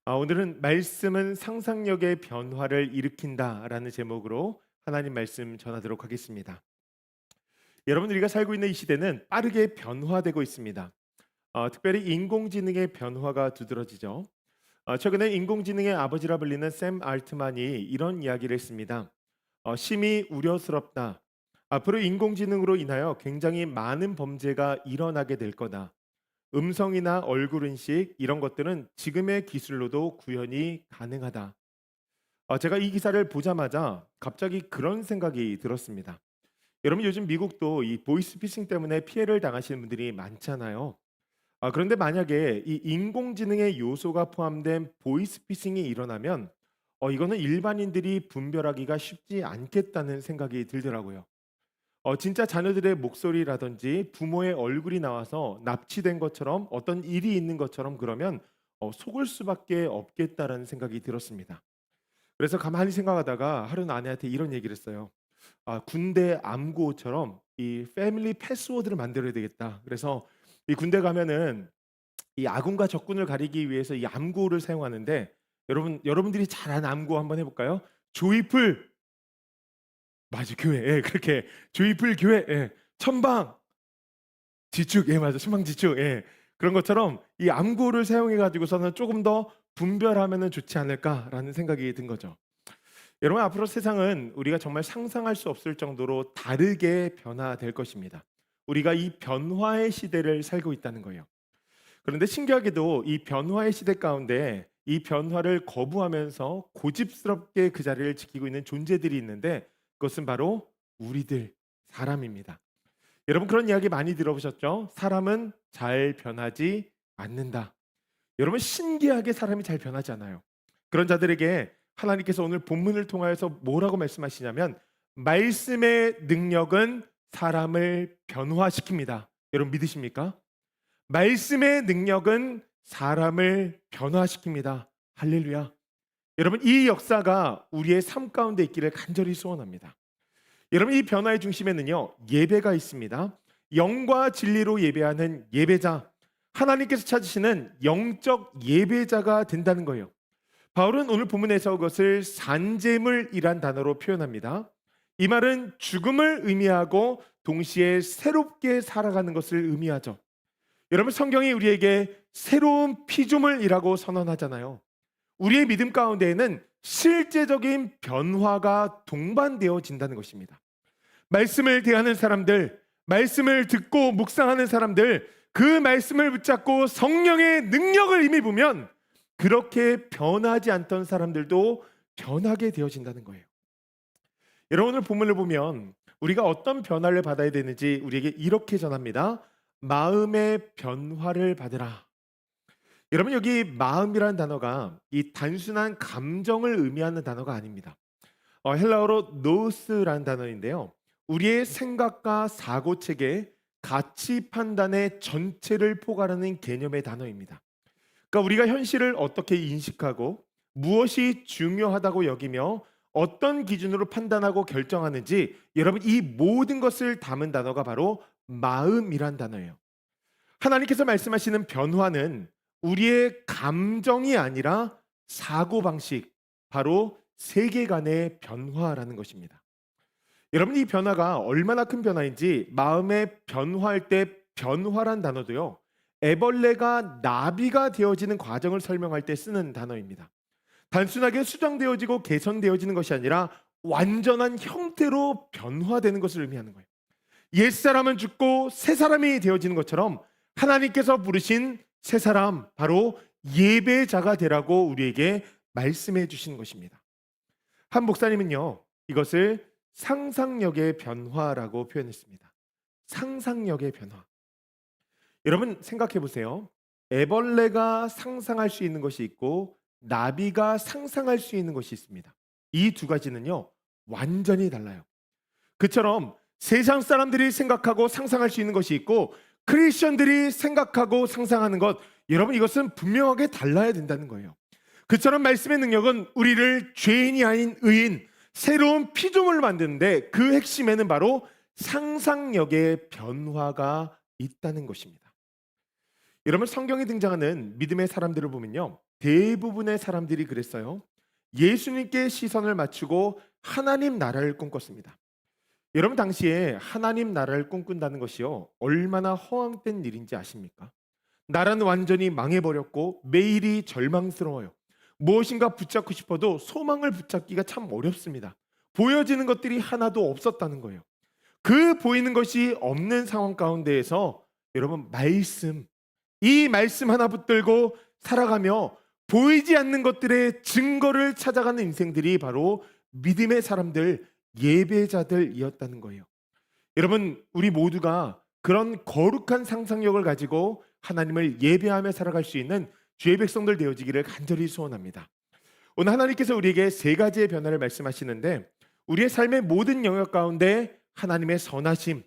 오늘은 말씀은 상상력의 변화를 일으킨다라는 제목으로 하나님 말씀 전하도록 하겠습니다. 여러분, 우리가 살고 있는 이 시대는 빠르게 변화되고 있습니다. 특별히 인공지능의 변화가 두드러지죠. 최근에 인공지능의 아버지라 불리는 샘 알트만이 이런 이야기를 했습니다. 심히 우려스럽다. 앞으로 인공지능으로 인하여 굉장히 많은 범죄가 일어나게 될 거다. 음성이나 얼굴 인식 이런 것들은 지금의 기술로도 구현이 가능하다. 제가 이 기사를 보자마자 갑자기 그런 생각이 들었습니다. 여러분, 요즘 미국도 이 보이스피싱 때문에 피해를 당하시는 분들이 많잖아요. 그런데 만약에 이 인공지능의 요소가 포함된 보이스피싱이 일어나면 이거는 일반인들이 분별하기가 쉽지 않겠다는 생각이 들더라고요. 진짜 자녀들의 목소리라든지 부모의 얼굴이 나와서 납치된 것처럼 어떤 일이 있는 것처럼 그러면 속을 수밖에 없겠다라는 생각이 들었습니다. 그래서 가만히 생각하다가 하루는 아내한테 이런 얘기를 했어요. 군대 암구호처럼 이 패밀리 패스워드를 만들어야 되겠다. 그래서 이 군대 가면은 이 아군과 적군을 가리기 위해서 이 암구호를 사용하는데 여러분들이 잘 아는 암구호 한번 해볼까요? 조이풀 맞아 교회 그렇게 조이풀 교회 천방 지축 맞아 천방지축 그런 것처럼 이 암구를 사용해 가지고서는 조금 더 분별하면은 좋지 않을까라는 생각이 든 거죠. 여러분, 앞으로 세상은 우리가 정말 상상할 수 없을 정도로 다르게 변화될 것입니다. 우리가 이 변화의 시대를 살고 있다는 거예요. 그런데 신기하게도 이 변화의 시대 가운데 이 변화를 거부하면서 고집스럽게 그 자리를 지키고 있는 존재들이 있는데 그것은 바로 우리들 사람입니다. 여러분, 그런 이야기 많이 들어보셨죠? 사람은 잘 변하지 않는다. 여러분, 신기하게 사람이 잘 변하지 않아요. 그런 자들에게 하나님께서 오늘 본문을 통하여서 뭐라고 말씀하시냐면 말씀의 능력은 사람을 변화시킵니다. 여러분, 믿으십니까? 말씀의 능력은 사람을 변화시킵니다. 할렐루야. 여러분, 이 역사가 우리의 삶 가운데 있기를 간절히 소원합니다. 여러분, 이 변화의 중심에는요 예배가 있습니다. 영과 진리로 예배하는 예배자, 하나님께서 찾으시는 영적 예배자가 된다는 거예요. 바울은 오늘 본문에서 그것을 산재물이란 단어로 표현합니다. 이 말은 죽음을 의미하고 동시에 새롭게 살아가는 것을 의미하죠. 여러분, 성경이 우리에게 새로운 피조물이라고 선언하잖아요. 우리의 믿음 가운데에는 실제적인 변화가 동반되어진다는 것입니다. 말씀을 대하는 사람들, 말씀을 듣고 묵상하는 사람들, 그 말씀을 붙잡고 성령의 능력을 이미 보면 그렇게 변하지 않던 사람들도 변하게 되어진다는 거예요. 여러분, 오늘 본문을 보면 우리가 어떤 변화를 받아야 되는지 우리에게 이렇게 전합니다. 마음의 변화를 받으라. 여러분, 여기 마음이라는 단어가 이 단순한 감정을 의미하는 단어가 아닙니다. 헬라어로 노스라는 단어인데요. 우리의 생각과 사고 체계, 가치 판단의 전체를 포괄하는 개념의 단어입니다. 그러니까 우리가 현실을 어떻게 인식하고 무엇이 중요하다고 여기며 어떤 기준으로 판단하고 결정하는지, 여러분, 이 모든 것을 담은 단어가 바로 마음이란 단어예요. 하나님께서 말씀하시는 변화는 우리의 감정이 아니라 사고방식, 바로 세계관의 변화라는 것입니다. 여러분, 이 변화가 얼마나 큰 변화인지 마음의 변화할 때 변화란 단어도요 애벌레가 나비가 되어지는 과정을 설명할 때 쓰는 단어입니다. 단순하게 수정되어지고 개선되어지는 것이 아니라 완전한 형태로 변화되는 것을 의미하는 거예요. 옛사람은 죽고 새사람이 되어지는 것처럼 하나님께서 부르신 새사람, 바로 예배자가 되라고 우리에게 말씀해 주시는 것입니다. 한 목사님은요 이것을 상상력의 변화라고 표현했습니다. 상상력의 변화. 여러분, 생각해 보세요. 애벌레가 상상할 수 있는 것이 있고 나비가 상상할 수 있는 것이 있습니다. 이 두 가지는요 완전히 달라요. 그처럼 세상 사람들이 생각하고 상상할 수 있는 것이 있고 크리스천들이 생각하고 상상하는 것, 여러분, 이것은 분명하게 달라야 된다는 거예요. 그처럼 말씀의 능력은 우리를 죄인이 아닌 의인, 새로운 피조물을 만드는데 그 핵심에는 바로 상상력의 변화가 있다는 것입니다. 여러분, 성경에 등장하는 믿음의 사람들을 보면요 대부분의 사람들이 그랬어요. 예수님께 시선을 맞추고 하나님 나라를 꿈꿨습니다. 여러분 당시에 하나님 나라를 꿈꾼다는 것이요 얼마나 허황된 일인지 아십니까? 나라는 완전히 망해버렸고 매일이 절망스러워요. 무엇인가 붙잡고 싶어도 소망을 붙잡기가 참 어렵습니다. 보여지는 것들이 하나도 없었다는 거예요. 그 보이는 것이 없는 상황 가운데에서 여러분 이 말씀 하나 붙들고 살아가며 보이지 않는 것들의 증거를 찾아가는 인생들이 바로 믿음의 사람들, 예배자들이었다는 거예요. 여러분, 우리 모두가 그런 거룩한 상상력을 가지고 하나님을 예배하며 살아갈 수 있는 주의 백성들 되어지기를 간절히 소원합니다. 오늘 하나님께서 우리에게 세 가지의 변화를 말씀하시는데 우리의 삶의 모든 영역 가운데 하나님의 선하심,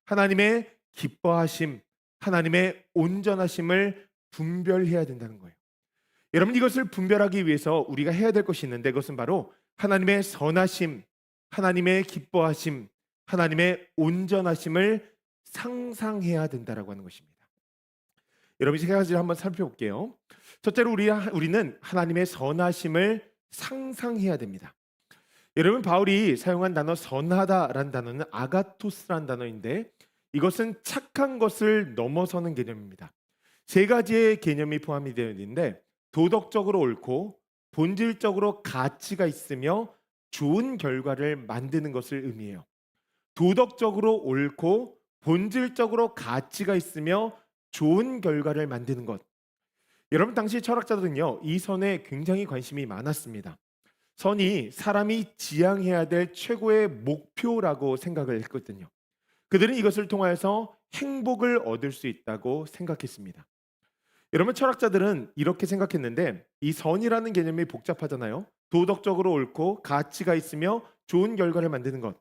하나님의 기뻐하심, 하나님의 온전하심을 분별해야 된다는 거예요. 여러분 이것을 분별하기 위해서 우리가 해야 될 것이 있는데 그것은 바로 하나님의 선하심, 하나님의 기뻐하심, 하나님의 온전하심을 상상해야 된다라고 하는 것입니다. 여러분 세 가지를 한번 살펴볼게요. 첫째로 우리는 하나님의 선하심을 상상해야 됩니다. 여러분 바울이 사용한 단어 선하다라는 단어는 아가토스라는 단어인데 이것은 착한 것을 넘어서는 개념입니다. 세 가지의 개념이 포함이 되어 있는데 도덕적으로 옳고 본질적으로 가치가 있으며 좋은 결과를 만드는 것을 의미해요. 도덕적으로 옳고 본질적으로 가치가 있으며 좋은 결과를 만드는 것. 여러분 당시 철학자들은요 이 선에 굉장히 관심이 많았습니다. 선이 사람이 지향해야 될 최고의 목표라고 생각을 했거든요. 그들은 이것을 통하여서 행복을 얻을 수 있다고 생각했습니다. 여러분 철학자들은 이렇게 생각했는데 이 선이라는 개념이 복잡하잖아요. 도덕적으로 옳고 가치가 있으며 좋은 결과를 만드는 것.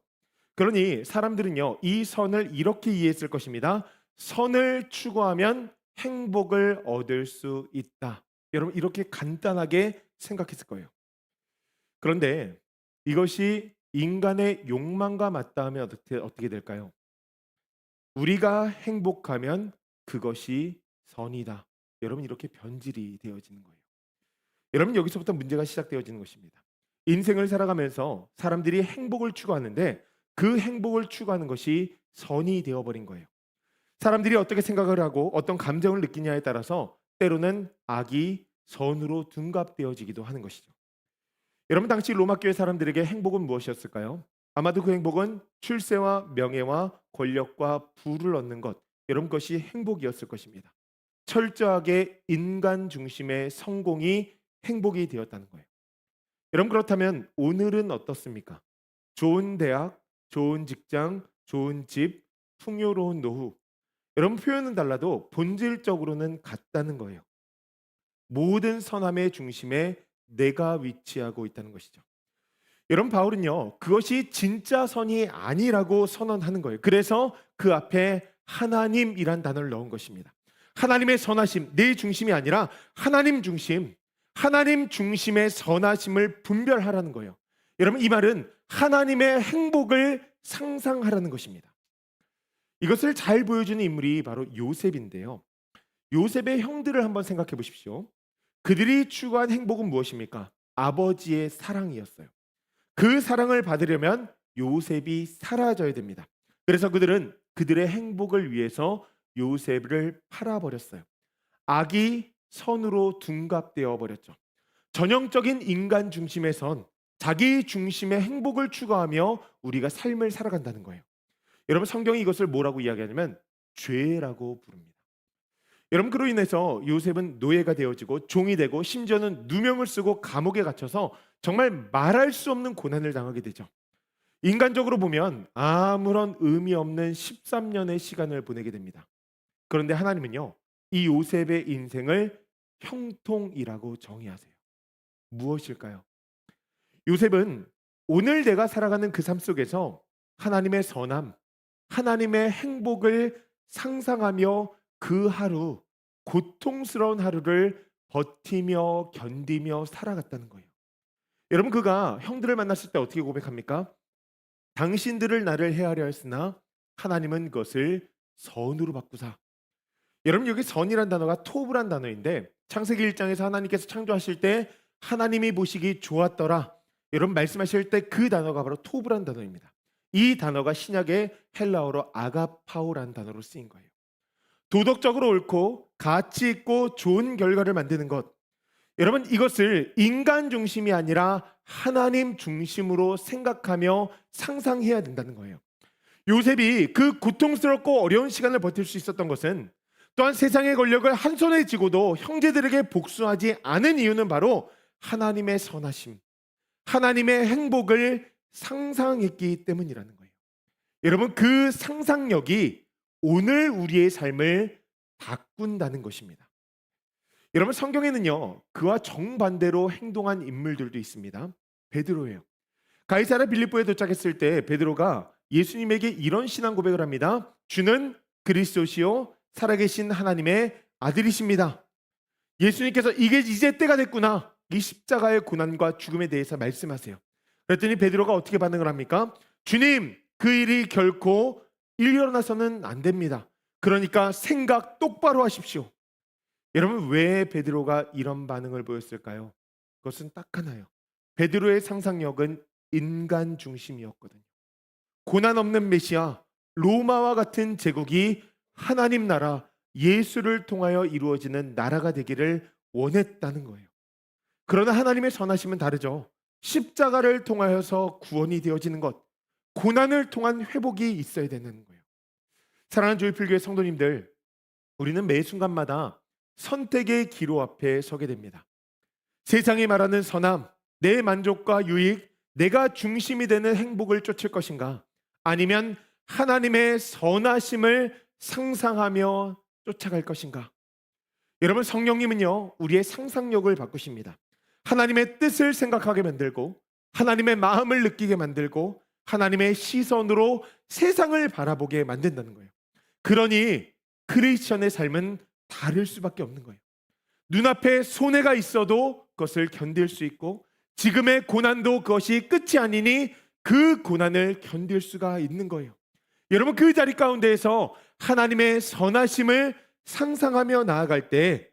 그러니 사람들은요 이 선을 이렇게 이해했을 것입니다. 선을 추구하면 행복을 얻을 수 있다. 여러분 이렇게 간단하게 생각했을 거예요. 그런데 이것이 인간의 욕망과 맞닿으면 어떻게 될까요? 우리가 행복하면 그것이 선이다. 여러분 이렇게 변질이 되어지는 거예요. 여러분 여기서부터 문제가 시작되어지는 것입니다. 인생을 살아가면서 사람들이 행복을 추구하는데 그 행복을 추구하는 것이 선이 되어버린 거예요. 사람들이 어떻게 생각을 하고 어떤 감정을 느끼냐에 따라서 때로는 악이 선으로 둔갑되어지기도 하는 것이죠. 여러분 당시 로마 교회 사람들에게 행복은 무엇이었을까요? 아마도 그 행복은 출세와 명예와 권력과 부를 얻는 것, 여러분 것이 행복이었을 것입니다. 철저하게 인간 중심의 성공이 행복이 되었다는 거예요. 여러분 그렇다면 오늘은 어떻습니까? 좋은 대학, 좋은 직장, 좋은 집, 풍요로운 노후. 여러분 표현은 달라도 본질적으로는 같다는 거예요. 모든 선함의 중심에 내가 위치하고 있다는 것이죠. 여러분 바울은요 그것이 진짜 선이 아니라고 선언하는 거예요. 그래서 그 앞에 하나님이란 단어를 넣은 것입니다. 하나님의 선하심, 내 중심이 아니라 하나님 중심의 선하심을 분별하라는 거예요. 여러분 이 말은 하나님의 행복을 상상하라는 것입니다. 이것을 잘 보여주는 인물이 바로 요셉인데요. 요셉의 형들을 한번 생각해 보십시오. 그들이 추구한 행복은 무엇입니까? 아버지의 사랑이었어요. 그 사랑을 받으려면 요셉이 사라져야 됩니다. 그래서 그들은 그들의 행복을 위해서 요셉을 팔아버렸어요. 악이 선으로 둔갑되어 버렸죠. 전형적인 인간 중심의 선, 자기 중심의 행복을 추구하며 우리가 삶을 살아간다는 거예요. 여러분 성경이 이것을 뭐라고 이야기하냐면 죄라고 부릅니다. 여러분 그로 인해서 요셉은 노예가 되어지고 종이 되고 심지어는 누명을 쓰고 감옥에 갇혀서 정말 말할 수 없는 고난을 당하게 되죠. 인간적으로 보면 아무런 의미 없는 13년의 시간을 보내게 됩니다. 그런데 하나님은요 이 요셉의 인생을 형통이라고 정의하세요. 무엇일까요? 요셉은 오늘 내가 살아가는 그 삶 속에서 하나님의 선함, 하나님의 행복을 상상하며 그 하루, 고통스러운 하루를 버티며 견디며 살아갔다는 거예요. 여러분 그가 형들을 만났을 때 어떻게 고백합니까? 당신들을 나를 해하려 했으나 하나님은 그것을 선으로 바꾸사. 여러분 여기 선이란 단어가 토브란 단어인데 창세기 1장에서 하나님께서 창조하실 때 하나님이 보시기 좋았더라, 여러분 말씀하실 때 그 단어가 바로 토브란 단어입니다. 이 단어가 신약의 헬라어로 아가파오라는 단어로 쓰인 거예요. 도덕적으로 옳고 가치 있고 좋은 결과를 만드는 것, 여러분 이것을 인간 중심이 아니라 하나님 중심으로 생각하며 상상해야 된다는 거예요. 요셉이 그 고통스럽고 어려운 시간을 버틸 수 있었던 것은, 또한 세상의 권력을 한 손에 쥐고도 형제들에게 복수하지 않은 이유는 바로 하나님의 선하심, 하나님의 행복을 상상했기 때문이라는 거예요. 여러분 그 상상력이 오늘 우리의 삶을 바꾼다는 것입니다. 여러분 성경에는요, 그와 정반대로 행동한 인물들도 있습니다. 베드로예요. 가이사랴 빌립보에 도착했을 때 베드로가 예수님에게 이런 신앙 고백을 합니다. 주는 그리스도시요 살아계신 하나님의 아들이십니다. 예수님께서 이게 이제 때가 됐구나, 이 십자가의 고난과 죽음에 대해서 말씀하세요. 그랬더니 베드로가 어떻게 반응을 합니까? 주님, 그 일이 결코 일어나서는 안 됩니다. 그러니까 생각 똑바로 하십시오. 여러분 왜 베드로가 이런 반응을 보였을까요? 그것은 딱 하나요. 베드로의 상상력은 인간 중심이었거든요. 고난 없는 메시아, 로마와 같은 제국이 하나님 나라 예수를 통하여 이루어지는 나라가 되기를 원했다는 거예요. 그러나 하나님의 선하심은 다르죠. 십자가를 통하여서 구원이 되어지는 것, 고난을 통한 회복이 있어야 되는 거예요. 사랑하는 조이필교회 성도님들, 우리는 매 순간마다 선택의 기로 앞에 서게 됩니다. 세상이 말하는 선함, 내 만족과 유익, 내가 중심이 되는 행복을 쫓을 것인가, 아니면 하나님의 선하심을 상상하며 쫓아갈 것인가. 여러분 성령님은요, 우리의 상상력을 바꾸십니다. 하나님의 뜻을 생각하게 만들고, 하나님의 마음을 느끼게 만들고, 하나님의 시선으로 세상을 바라보게 만든다는 거예요. 그러니 크리스천의 삶은 다를 수밖에 없는 거예요. 눈앞에 손해가 있어도 그것을 견딜 수 있고, 지금의 고난도 그것이 끝이 아니니 그 고난을 견딜 수가 있는 거예요. 여러분 그 자리 가운데에서 하나님의 선하심을 상상하며 나아갈 때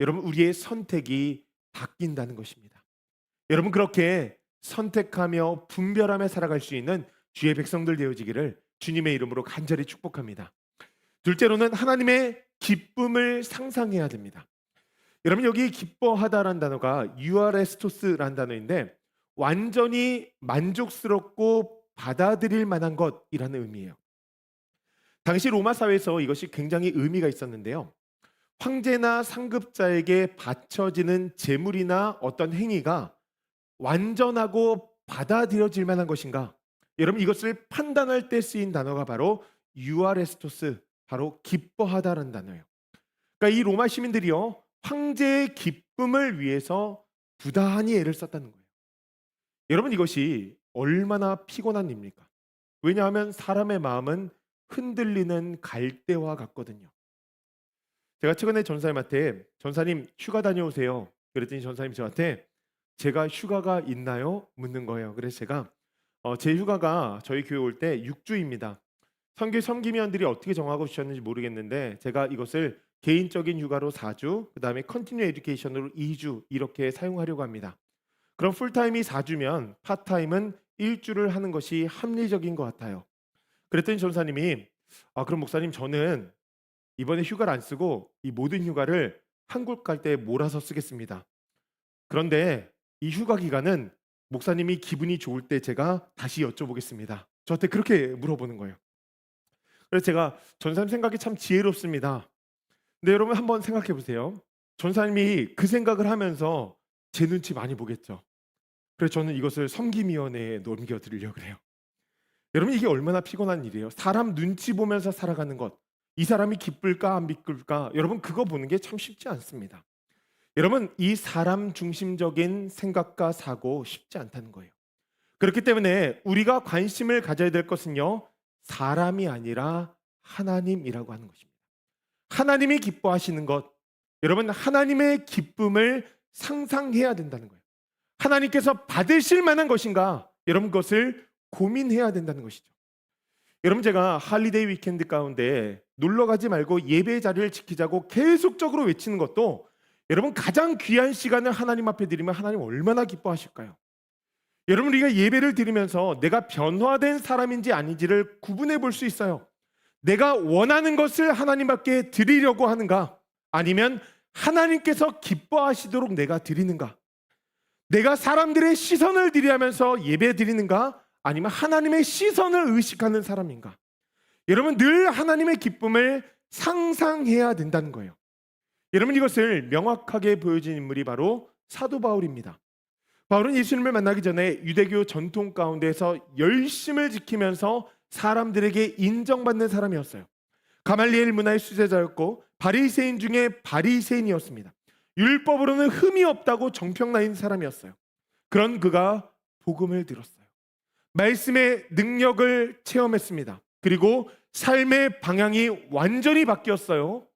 여러분 우리의 선택이 바뀐다는 것입니다. 여러분 그렇게 선택하며 분별하며 살아갈 수 있는 주의 백성들 되어지기를 주님의 이름으로 간절히 축복합니다. 둘째로는 하나님의 기쁨을 상상해야 됩니다. 여러분 여기 기뻐하다라는 단어가 유아레스토스라는 단어인데, 완전히 만족스럽고 받아들일 만한 것이라는 의미예요. 당시 로마 사회에서 이것이 굉장히 의미가 있었는데요. 황제나 상급자에게 바쳐지는 재물이나 어떤 행위가 완전하고 받아들여질 만한 것인가, 여러분 이것을 판단할 때 쓰인 단어가 바로 유아레스토스, 바로 기뻐하다라는 단어예요. 그러니까 이 로마 시민들이요, 황제의 기쁨을 위해서 부단히 애를 썼다는 거예요. 여러분 이것이 얼마나 피곤한 일입니까? 왜냐하면 사람의 마음은 흔들리는 갈대와 같거든요. 제가 최근에 전사님한테 전사님 휴가 다녀오세요 그랬더니 전사님 저한테 제가 휴가가 있나요? 묻는 거예요. 그래서 제가 제 휴가가 저희 교회 올 때 6주입니다. 선교 섬김위원들이 어떻게 정하고 주셨는지 모르겠는데 제가 이것을 개인적인 휴가로 4주, 그 다음에 컨티뉴 에듀케이션으로 2주 이렇게 사용하려고 합니다. 그럼 풀타임이 4주면 파타임은 1주를 하는 것이 합리적인 것 같아요. 그랬더니 전사님이 그럼 목사님 저는 이번에 휴가를 안 쓰고 이 모든 휴가를 한국 갈 때 몰아서 쓰겠습니다. 그런데 이 휴가 기간은 목사님이 기분이 좋을 때 제가 다시 여쭤보겠습니다. 저한테 그렇게 물어보는 거예요. 그래서 제가 전사님 생각이 참 지혜롭습니다. 근데 여러분 한번 생각해 보세요. 전사님이 그 생각을 하면서 제 눈치 많이 보겠죠. 그래서 저는 이것을 섬김위원회에 넘겨드리려고 그래요. 여러분 이게 얼마나 피곤한 일이에요. 사람 눈치 보면서 살아가는 것, 이 사람이 기쁠까 안 기쁠까, 여러분 그거 보는 게 참 쉽지 않습니다. 여러분 이 사람 중심적인 생각과 사고 쉽지 않다는 거예요. 그렇기 때문에 우리가 관심을 가져야 될 것은요, 사람이 아니라 하나님이라고 하는 것입니다. 하나님이 기뻐하시는 것, 여러분 하나님의 기쁨을 상상해야 된다는 거예요. 하나님께서 받으실 만한 것인가, 여러분 그것을 고민해야 된다는 것이죠. 여러분 제가 할리데이 위켄드 가운데 놀러 가지 말고 예배 자리를 지키자고 계속적으로 외치는 것도 여러분, 가장 귀한 시간을 하나님 앞에 드리면 하나님 얼마나 기뻐하실까요? 여러분, 우리가 예배를 드리면서 내가 변화된 사람인지 아닌지를 구분해 볼 수 있어요. 내가 원하는 것을 하나님 앞에 드리려고 하는가, 아니면 하나님께서 기뻐하시도록 내가 드리는가, 내가 사람들의 시선을 드리면서 예배 드리는가, 아니면 하나님의 시선을 의식하는 사람인가. 여러분, 늘 하나님의 기쁨을 상상해야 된다는 거예요. 여러분, 이것을 명확하게 보여준 인물이 바로 사도 바울입니다. 바울은 예수님을 만나기 전에 유대교 전통 가운데서 열심을 지키면서 사람들에게 인정받는 사람이었어요. 가말리엘 문화의 수제자였고 바리새인 중에 바리새인이었습니다. 율법으로는 흠이 없다고 정평나인 사람이었어요. 그런 그가 복음을 들었어요. 말씀의 능력을 체험했습니다. 그리고 삶의 방향이 완전히 바뀌었어요.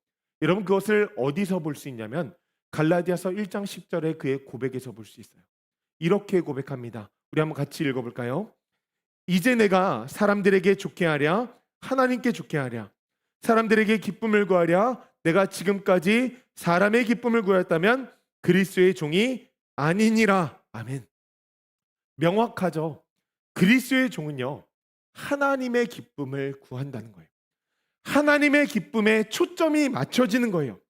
여러분, 그것을 어디서 볼 수 있냐면 갈라디아서 1장 10절에 그의 고백에서 볼 수 있어요. 이렇게 고백합니다. 우리 한번 같이 읽어볼까요? 이제 내가 사람들에게 좋게 하랴 하나님께 좋게 하랴, 사람들에게 기쁨을 구하랴 내가 지금까지 사람의 기쁨을 구하였다면 그리스도의 종이 아니니라. 아멘. 명확하죠. 그리스도의 종은요, 하나님의 기쁨을 구한다는 거예요. 하나님의 기쁨에 초점이 맞춰지는 거예요.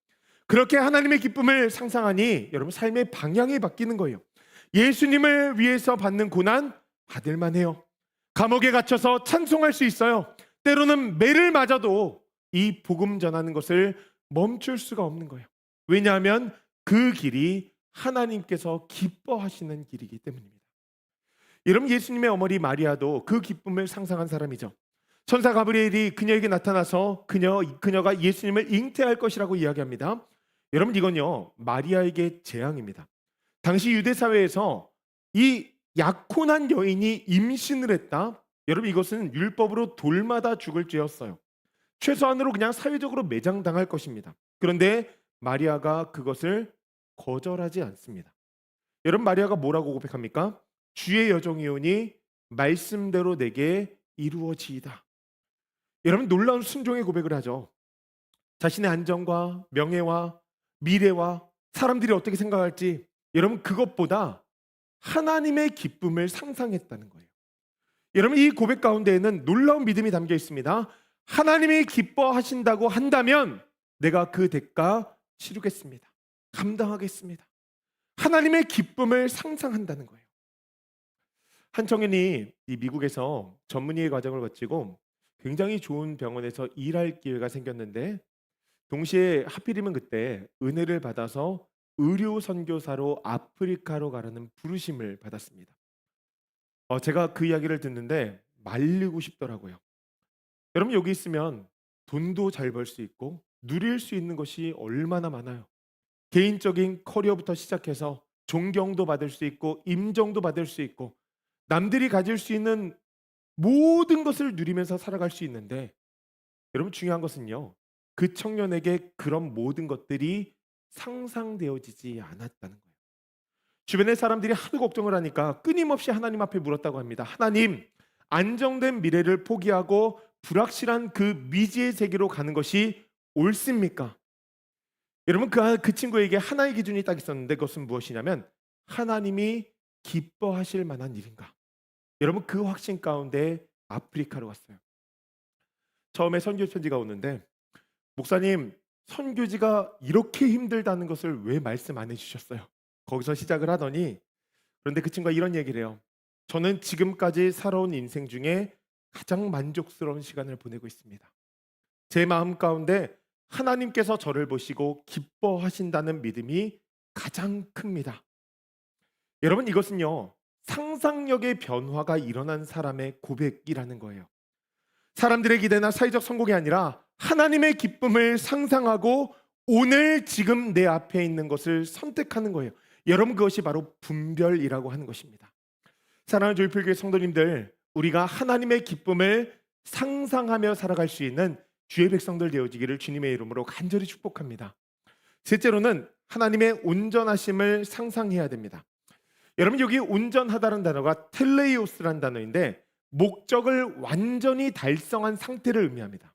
그렇게 하나님의 기쁨을 상상하니 여러분, 삶의 방향이 바뀌는 거예요. 예수님을 위해서 받는 고난 받을 만해요. 감옥에 갇혀서 찬송할 수 있어요. 때로는 매를 맞아도 이 복음 전하는 것을 멈출 수가 없는 거예요. 왜냐하면 그 길이 하나님께서 기뻐하시는 길이기 때문입니다. 여러분, 예수님의 어머니 마리아도 그 기쁨을 상상한 사람이죠. 천사 가브리엘이 그녀에게 나타나서 그녀가 예수님을 잉태할 것이라고 이야기합니다. 여러분, 이건요, 마리아에게 재앙입니다. 당시 유대 사회에서 이 약혼한 여인이 임신을 했다. 여러분, 이것은 율법으로 돌마다 죽을 죄였어요. 최소한으로 그냥 사회적으로 매장당할 것입니다. 그런데 마리아가 그것을 거절하지 않습니다. 여러분, 마리아가 뭐라고 고백합니까? 주의 여종이오니 말씀대로 내게 이루어지이다. 여러분, 놀라운 순종의 고백을 하죠. 자신의 안정과 명예와 미래와 사람들이 어떻게 생각할지, 여러분, 그것보다 하나님의 기쁨을 상상했다는 거예요. 여러분, 이 고백 가운데에는 놀라운 믿음이 담겨 있습니다. 하나님이 기뻐하신다고 한다면 내가 그 대가 치르겠습니다. 감당하겠습니다. 하나님의 기쁨을 상상한다는 거예요. 한 청년이 이 미국에서 전문의의 과정을 거치고 굉장히 좋은 병원에서 일할 기회가 생겼는데, 동시에 하필이면 그때 은혜를 받아서 의료 선교사로 아프리카로 가라는 부르심을 받았습니다. 제가 그 이야기를 듣는데 말리고 싶더라고요. 여러분, 여기 있으면 돈도 잘 벌 수 있고 누릴 수 있는 것이 얼마나 많아요. 개인적인 커리어부터 시작해서 존경도 받을 수 있고 임정도 받을 수 있고 남들이 가질 수 있는 모든 것을 누리면서 살아갈 수 있는데, 여러분, 중요한 것은요, 그 청년에게 그런 모든 것들이 상상되어지지 않았다는 거예요. 주변의 사람들이 하도 걱정을 하니까 끊임없이 하나님 앞에 물었다고 합니다. 하나님, 안정된 미래를 포기하고 불확실한 그 미지의 세계로 가는 것이 옳습니까? 여러분, 그 친구에게 하나의 기준이 딱 있었는데, 그것은 무엇이냐면 하나님이 기뻐하실 만한 일인가. 여러분, 그 확신 가운데 아프리카로 왔어요. 처음에 선교 편지가 오는데, 목사님, 선교지가 이렇게 힘들다는 것을 왜 말씀 안 해주셨어요? 거기서 시작을 하더니, 그런데 그 친구가 이런 얘기를 해요. 저는 지금까지 살아온 인생 중에 가장 만족스러운 시간을 보내고 있습니다. 제 마음 가운데 하나님께서 저를 보시고 기뻐하신다는 믿음이 가장 큽니다. 여러분, 이것은요, 상상력의 변화가 일어난 사람의 고백이라는 거예요. 사람들의 기대나 사회적 성공이 아니라 하나님의 기쁨을 상상하고 오늘 지금 내 앞에 있는 것을 선택하는 거예요. 여러분, 그것이 바로 분별이라고 하는 것입니다. 사랑하는 조이필교회 성도님들, 우리가 하나님의 기쁨을 상상하며 살아갈 수 있는 주의 백성들 되어지기를 주님의 이름으로 간절히 축복합니다. 셋째로는 하나님의 온전하심을 상상해야 됩니다. 여러분, 여기 온전하다는 단어가 텔레이오스라는 단어인데 목적을 완전히 달성한 상태를 의미합니다.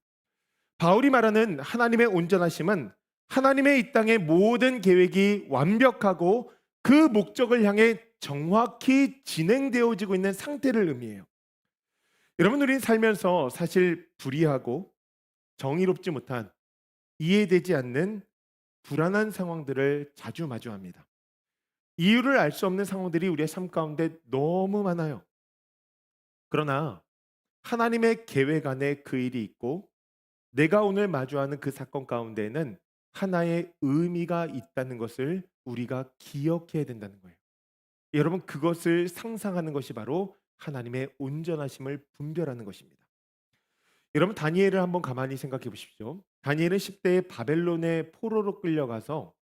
바울이 말하는 하나님의 온전하심은 하나님의 이 땅의 모든 계획이 완벽하고 그 목적을 향해 정확히 진행되어지고 있는 상태를 의미해요. 여러분, 우리는 살면서 사실 불의하고 정의롭지 못한, 이해되지 않는 불안한 상황들을 자주 마주합니다. 이유를 알 수 없는 상황들이 우리의 삶 가운데 너무 많아요. 그러나 하나님의 계획 안에 그 일이 있고, 내가 오늘 마주하는 그 사건 가운데에는 하나의 의미가 있다는 것을 우리가 기억해야 된다는 거예요. 여러분, 그것을 상상하는 것이 바로 하나님의 온전하심을 분별하는 것입니다. 여러분, 다니엘을 한번 가만히 생각해 보십시오. 다니엘은 10대에 바벨론의 포로로 끌려가서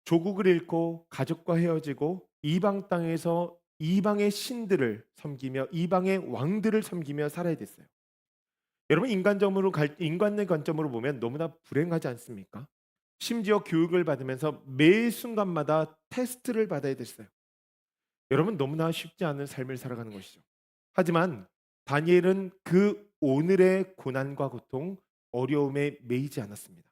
조국을 잃고 가족과 헤어지고 이방 땅에서 이방의 신들을 섬기며 이방의 왕들을 섬기며 살아야 됐어요. 여러분, 인간의 관점으로 보면 너무나 불행하지 않습니까? 심지어 교육을 받으면서 매 순간마다 테스트를 받아야 됐어요. 여러분, 너무나 쉽지 않은 삶을 살아가는 것이죠. 하지만 다니엘은 그 오늘의 고난과 고통, 어려움에 매이지 않았습니다.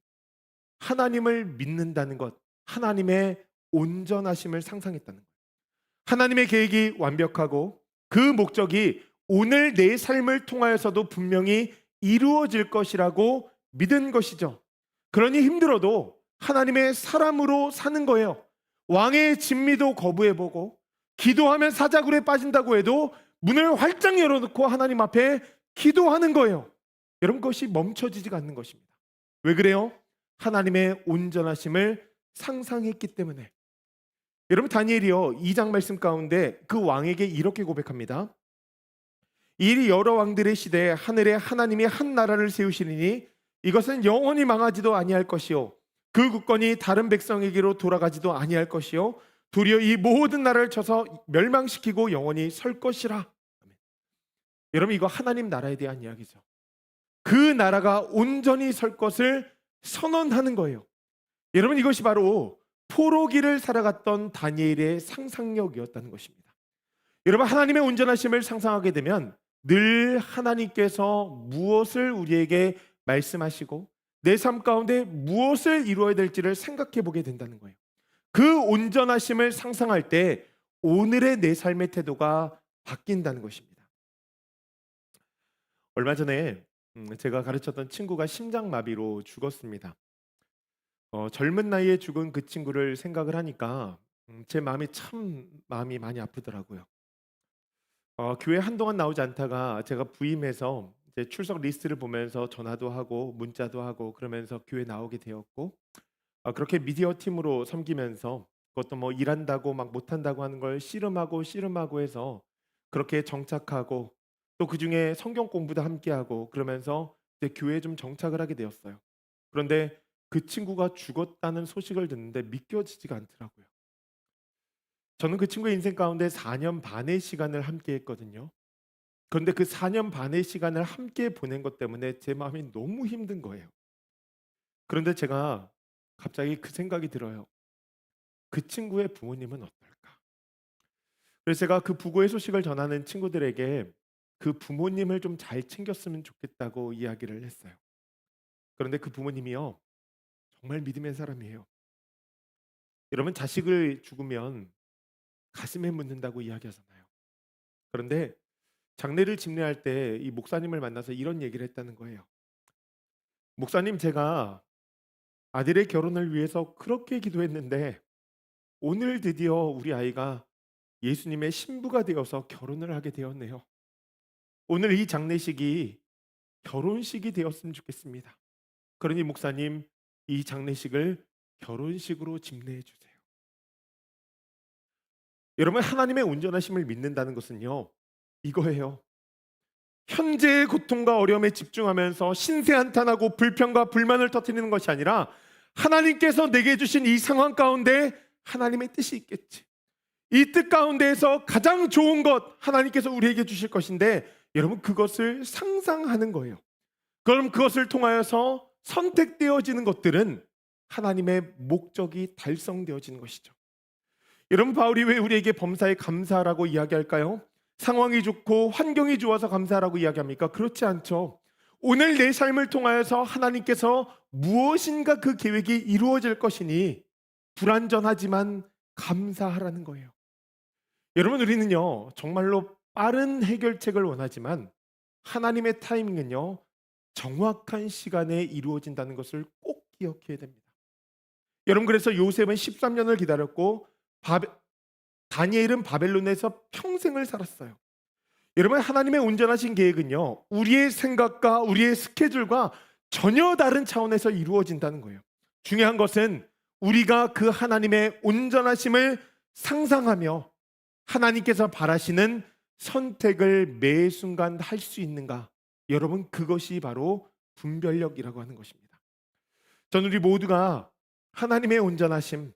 하나님을 믿는다는 것, 하나님의 온전하심을 상상했다는 것. 하나님의 계획이 완벽하고 그 목적이 오늘 내 삶을 통하여서도 분명히 이루어질 것이라고 믿은 것이죠. 그러니 힘들어도 하나님의 사람으로 사는 거예요. 왕의 진미도 거부해보고 기도하면 사자굴에 빠진다고 해도 문을 활짝 열어놓고 하나님 앞에 기도하는 거예요. 여러분, 그것이 멈춰지지가 않는 것입니다. 왜 그래요? 하나님의 온전하심을 상상했기 때문에. 여러분, 다니엘이요 2장 말씀 가운데 그 왕에게 이렇게 고백합니다. 이 여러 왕들의 시대에 하늘에 하나님이 한 나라를 세우시리니 이것은 영원히 망하지도 아니할 것이요 그 국권이 다른 백성에게로 돌아가지도 아니할 것이요 도리어 이 모든 나라를 쳐서 멸망시키고 영원히 설 것이라. 여러분, 이거 하나님 나라에 대한 이야기죠. 그 나라가 온전히 설 것을 선언하는 거예요. 여러분, 이것이 바로 포로기를 살아갔던 다니엘의 상상력이었다는 것입니다. 여러분, 하나님의 온전하심을 상상하게 되면 늘 하나님께서 무엇을 우리에게 말씀하시고 내 삶 가운데 무엇을 이루어야 될지를 생각해 보게 된다는 거예요. 그 온전하심을 상상할 때 오늘의 내 삶의 태도가 바뀐다는 것입니다. 얼마 전에 제가 가르쳤던 친구가 심장마비로 죽었습니다. 젊은 나이에 죽은 그 친구를 생각을 하니까 제 마음이 많이 아프더라고요. 교회 한동안 나오지 않다가 제가 부임해서 이제 출석 리스트를 보면서 전화도 하고 문자도 하고 그러면서 교회 나오게 되었고, 그렇게 미디어 팀으로 섬기면서 그것도 뭐 일한다고 막 못한다고 하는 걸 씨름하고 해서 그렇게 정착하고, 또 그중에 성경 공부도 함께하고 그러면서 이제 교회에 좀 정착을 하게 되었어요. 그런데 그 친구가 죽었다는 소식을 듣는데 믿겨지지가 않더라고요. 저는 그 친구의 인생 가운데 4년 반의 시간을 함께 했거든요. 그런데 그 4년 반의 시간을 함께 보낸 것 때문에 제 마음이 너무 힘든 거예요. 그런데 제가 갑자기 그 생각이 들어요. 그 친구의 부모님은 어떨까? 그래서 제가 그 부고의 소식을 전하는 친구들에게 그 부모님을 좀 잘 챙겼으면 좋겠다고 이야기를 했어요. 그런데 그 부모님이요, 정말 믿음의 사람이에요. 여러분, 자식을 죽으면 가슴에 묻는다고 이야기하잖아요. 그런데 장례를 집례할 때 이 목사님을 만나서 이런 얘기를 했다는 거예요. 목사님, 제가 아들의 결혼을 위해서 그렇게 기도했는데 오늘 드디어 우리 아이가 예수님의 신부가 되어서 결혼을 하게 되었네요. 오늘 이 장례식이 결혼식이 되었으면 좋겠습니다. 그러니 목사님, 이 장례식을 결혼식으로 집례해 주세요. 여러분, 하나님의 온전하심을 믿는다는 것은요, 이거예요. 현재의 고통과 어려움에 집중하면서 신세한탄하고 불평과 불만을 터뜨리는 것이 아니라 하나님께서 내게 주신 이 상황 가운데 하나님의 뜻이 있겠지. 이 뜻 가운데에서 가장 좋은 것 하나님께서 우리에게 주실 것인데, 여러분, 그것을 상상하는 거예요. 그럼 그것을 통하여서 선택되어지는 것들은 하나님의 목적이 달성되어지는 것이죠. 여러분, 바울이 왜 우리에게 범사에 감사하라고 이야기할까요? 상황이 좋고 환경이 좋아서 감사하라고 이야기합니까? 그렇지 않죠. 오늘 내 삶을 통하여서 하나님께서 무엇인가 그 계획이 이루어질 것이니 불완전하지만 감사하라는 거예요. 여러분, 우리는요 정말로 빠른 해결책을 원하지만 하나님의 타이밍은요 정확한 시간에 이루어진다는 것을 꼭 기억해야 됩니다. 여러분, 그래서 요셉은 13년을 기다렸고 다니엘은 바벨론에서 평생을 살았어요. 여러분, 하나님의 온전하신 계획은요 우리의 생각과 우리의 스케줄과 전혀 다른 차원에서 이루어진다는 거예요. 중요한 것은 우리가 그 하나님의 온전하심을 상상하며 하나님께서 바라시는 선택을 매 순간 할 수 있는가. 여러분, 그것이 바로 분별력이라고 하는 것입니다. 저는 우리 모두가 하나님의 온전하심,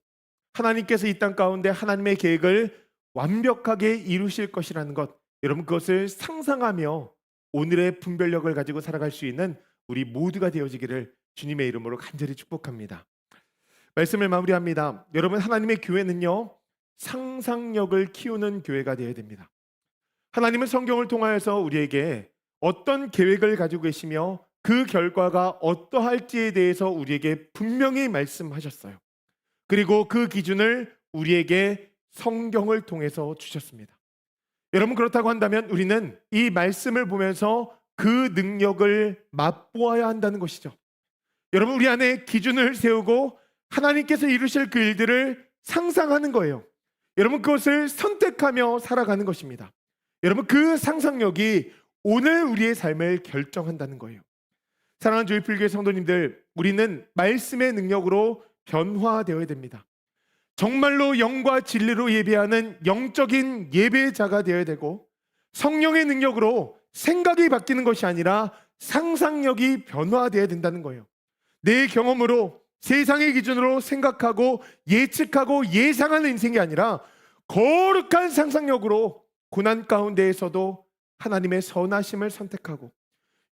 하나님께서 이 땅 가운데 하나님의 계획을 완벽하게 이루실 것이라는 것, 여러분 그것을 상상하며 오늘의 분별력을 가지고 살아갈 수 있는 우리 모두가 되어지기를 주님의 이름으로 간절히 축복합니다. 말씀을 마무리합니다. 여러분, 하나님의 교회는요 상상력을 키우는 교회가 되어야 됩니다. 하나님은 성경을 통하여서 우리에게 어떤 계획을 가지고 계시며 그 결과가 어떠할지에 대해서 우리에게 분명히 말씀하셨어요. 그리고 그 기준을 우리에게 성경을 통해서 주셨습니다. 여러분, 그렇다고 한다면 우리는 이 말씀을 보면서 그 능력을 맛보아야 한다는 것이죠. 여러분, 우리 안에 기준을 세우고 하나님께서 이루실 그 일들을 상상하는 거예요. 여러분, 그것을 선택하며 살아가는 것입니다. 여러분, 그 상상력이 오늘 우리의 삶을 결정한다는 거예요. 사랑하는 조이풀교회 성도님들, 우리는 말씀의 능력으로 변화되어야 됩니다. 정말로 영과 진리로 예배하는 영적인 예배자가 되어야 되고, 성령의 능력으로 생각이 바뀌는 것이 아니라 상상력이 변화되어야 된다는 거예요. 내 경험으로 세상의 기준으로 생각하고 예측하고 예상하는 인생이 아니라 거룩한 상상력으로 고난 가운데에서도 하나님의 선하심을 선택하고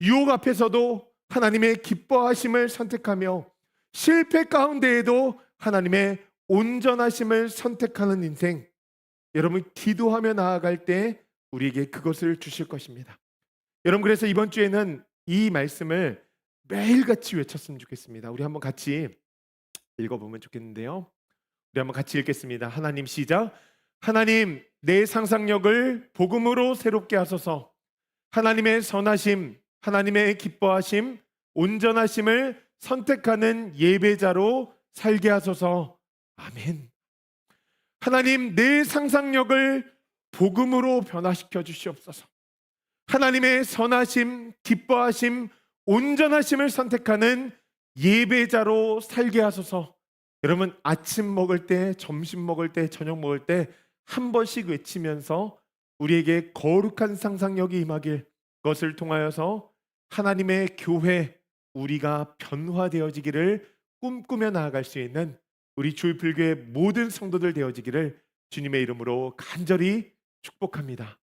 유혹 앞에서도 하나님의 기뻐하심을 선택하며 실패 가운데에도 하나님의 온전하심을 선택하는 인생, 여러분 기도하며 나아갈 때 우리에게 그것을 주실 것입니다. 여러분, 그래서 이번 주에는 이 말씀을 매일같이 외쳤으면 좋겠습니다. 우리 한번 같이 읽어보면 좋겠는데요. 우리 한번 같이 읽겠습니다. 하나님, 시작. 하나님, 내 상상력을 복음으로 새롭게 하소서. 하나님의 선하심, 하나님의 기뻐하심, 온전하심을 선택하는 예배자로 살게 하소서. 아멘. 하나님, 내 상상력을 복음으로 변화시켜 주시옵소서. 하나님의 선하심, 기뻐하심, 온전하심을 선택하는 예배자로 살게 하소서. 여러분, 아침 먹을 때, 점심 먹을 때, 저녁 먹을 때 한 번씩 외치면서 우리에게 거룩한 상상력이 임하길, 그것을 통하여서 하나님의 교회, 우리가 변화되어지기를 꿈꾸며 나아갈 수 있는 우리 주일불교의 모든 성도들 되어지기를 주님의 이름으로 간절히 축복합니다.